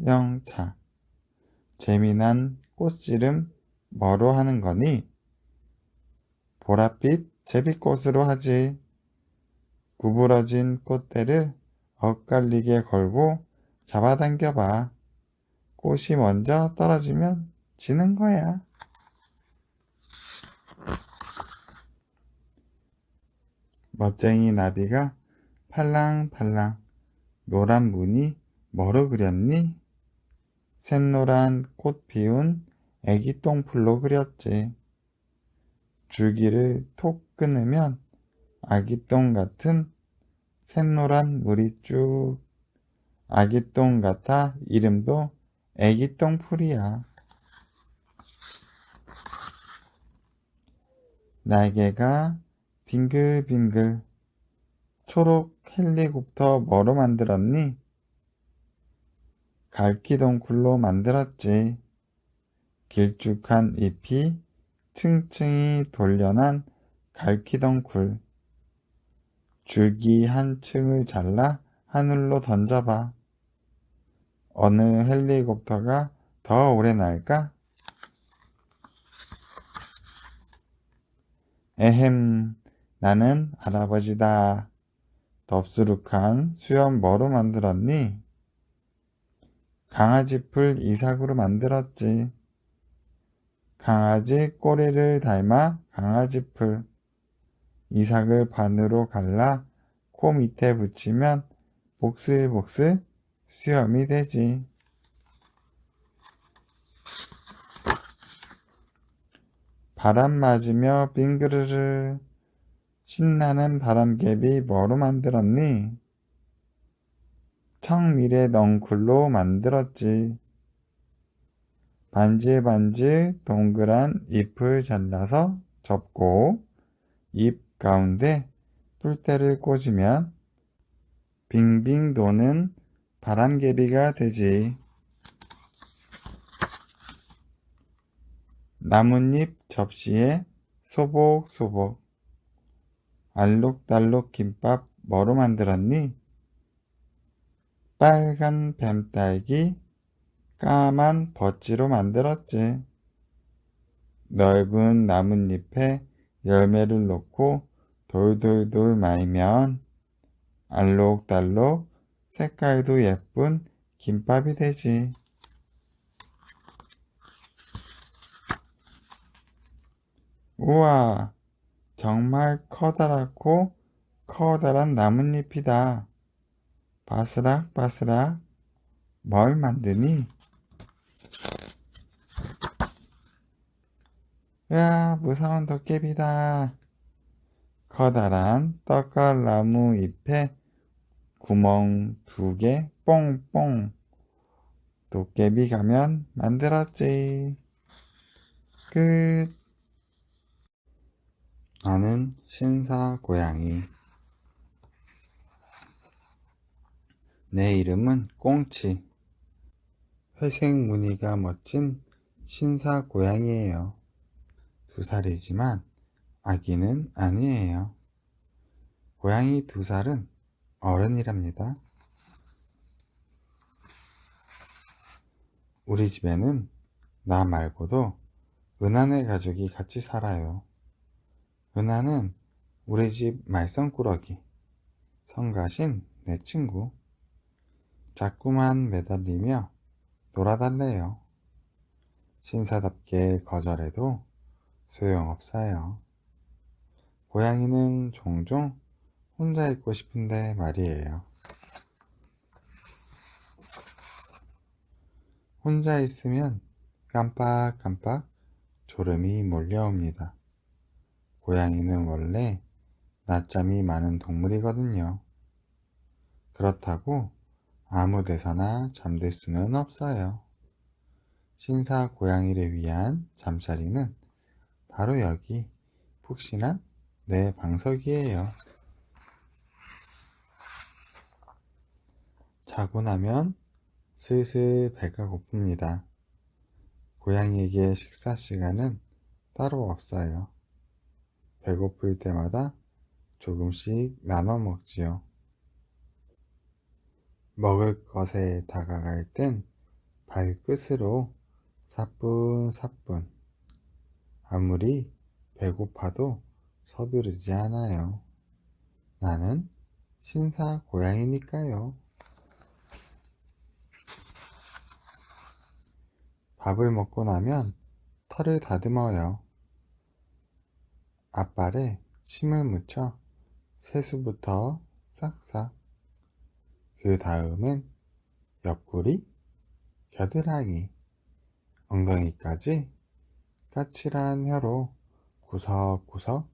재미난 꽃씨름 뭐로 하는 거니? 보랏빛 제비꽃으로 하지. 구부러진 꽃대를 엇갈리게 걸고 잡아당겨봐. 꽃이 먼저 떨어지면 지는 거야. 멋쟁이 나비가 팔랑팔랑 노란 무늬 뭐로 그렸니? 샛노란 꽃 피운 애기 똥풀로 그렸지. 줄기를 톡 끊으면 아기똥 같은 샛노란 물이 쭉. 아기똥 같아 이름도 애기똥풀이야. 날개가 빙글빙글 초록 헬리콥터 뭐로 만들었니? 갈기덩굴로 만들었지. 길쭉한 잎이 층층이 돌려난 갈기덩굴. 줄기 한 층을 잘라 하늘로 던져봐. 어느 헬리콥터가 더 오래 날까? 에헴, 나는 할아버지다. 덥수룩한 수염 뭐로 만들었니? 강아지 풀 이삭으로 만들었지. 강아지 꼬리를 닮아 강아지 풀. 이삭을 반으로 갈라 코 밑에 붙이면 복슬복슬 수염이 되지. 바람 맞으며 빙그르르. 신나는 바람개비 뭐로 만들었니? 청미래 넝쿨로 만들었지. 반질반질 동그란 잎을 잘라서 접고 잎 가운데 뿔테를 꽂으면 빙빙 도는 바람개비가 되지. 나뭇잎 접시에 소복소복. 알록달록 김밥 뭐로 만들었니? 빨간 뱀딸기, 까만 버찌로 만들었지. 넓은 나뭇잎에 열매를 놓고 돌돌돌 말면 알록달록 색깔도 예쁜 김밥이 되지. 우와, 정말 커다랗고 커다란 나뭇잎이다. 바스락바스락. 뭘 만드니? 야, 무서운 도깨비다. 커다란 떡갈나무 잎에 구멍 2개 뽕뽕. 도깨비 가면 만들었지. 끝. 나는 신사고양이. 내 이름은 꽁치. 회색 무늬가 멋진 신사고양이에요. 2살이지만 아기는 아니에요. 고양이 2살은 어른이랍니다. 우리 집에는 나 말고도 은하네 가족이 같이 살아요. 은하는 우리 집 말썽꾸러기, 성가신 내 친구. 자꾸만 매달리며 놀아달래요. 신사답게 거절해도 소용없어요. 고양이는 종종 혼자 있고 싶은데 말이에요. 혼자 있으면 깜빡깜빡 졸음이 몰려옵니다. 고양이는 원래 낮잠이 많은 동물이거든요. 그렇다고 아무 데서나 잠들 수는 없어요. 신사 고양이를 위한 잠자리는 바로 여기 푹신한 내 방석이에요. 자고 나면 슬슬 배가 고픕니다. 고양이에게 식사 시간은 따로 없어요. 배고플 때마다 조금씩 나눠 먹지요. 먹을 것에 다가갈 땐 발끝으로 사뿐사뿐. 아무리 배고파도 서두르지 않아요. 나는 신사 고양이니까요. 밥을 먹고 나면 털을 다듬어요. 앞발에 침을 묻혀 세수부터 싹싹. 그 다음엔 옆구리, 겨드랑이, 엉덩이까지 까칠한 혀로 구석구석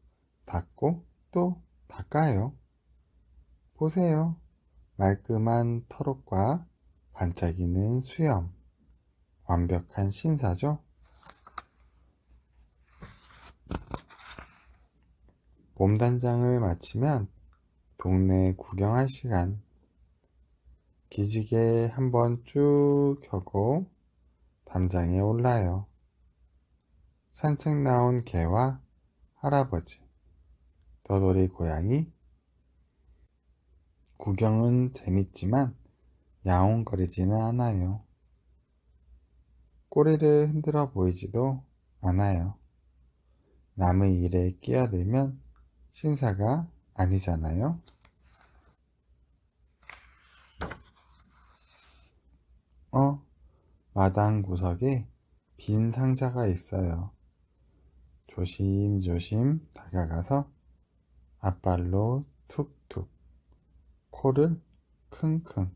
닦고 또 닦아요. 보세요. 말끔한 털옷과 반짝이는 수염. 완벽한 신사죠? 몸단장을 마치면 동네 구경할 시간. 기지개 한번 쭉 켜고 담장에 올라요. 산책 나온 개와 할아버지, 더돌이 고양이. 구경은 재밌지만 야옹거리지는 않아요. 꼬리를 흔들어 보이지도 않아요. 남의 일에 끼어들면 신사가 아니잖아요. 마당 구석에 빈 상자가 있어요. 조심조심 다가가서 앞발로 툭툭, 코를 킁킁,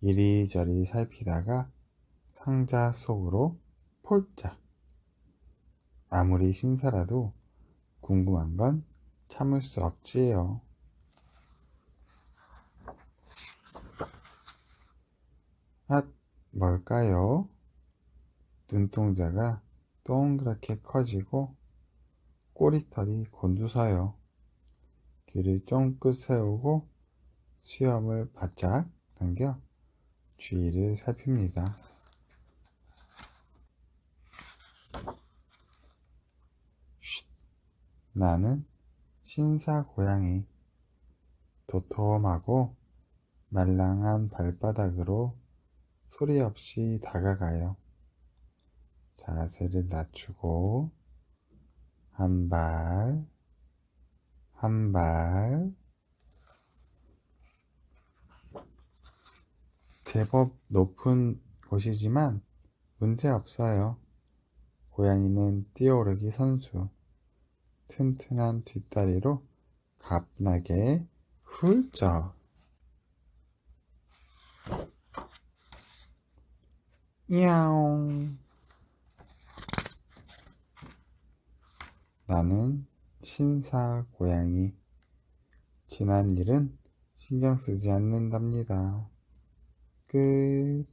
이리저리 살피다가 상자 속으로 폴짝. 아무리 신사라도 궁금한 건 참을 수 없지요. 아, 뭘까요? 눈동자가 동그랗게 커지고 꼬리털이 곤두서요. 귀를 쫑긋 세우고 수염을 바짝 당겨 주위를 살핍니다. 쉿! 나는 신사 고양이. 도톰하고 말랑한 발바닥으로 소리 없이 다가가요. 자세를 낮추고 한 발, 한 발. 제법 높은 곳이지만 문제 없어요. 고양이는 뛰어오르기 선수. 튼튼한 뒷다리로 가뿐하게 훌쩍. 야옹. 나는 신사 고양이. 지난 일은 신경 쓰지 않는답니다. 끝.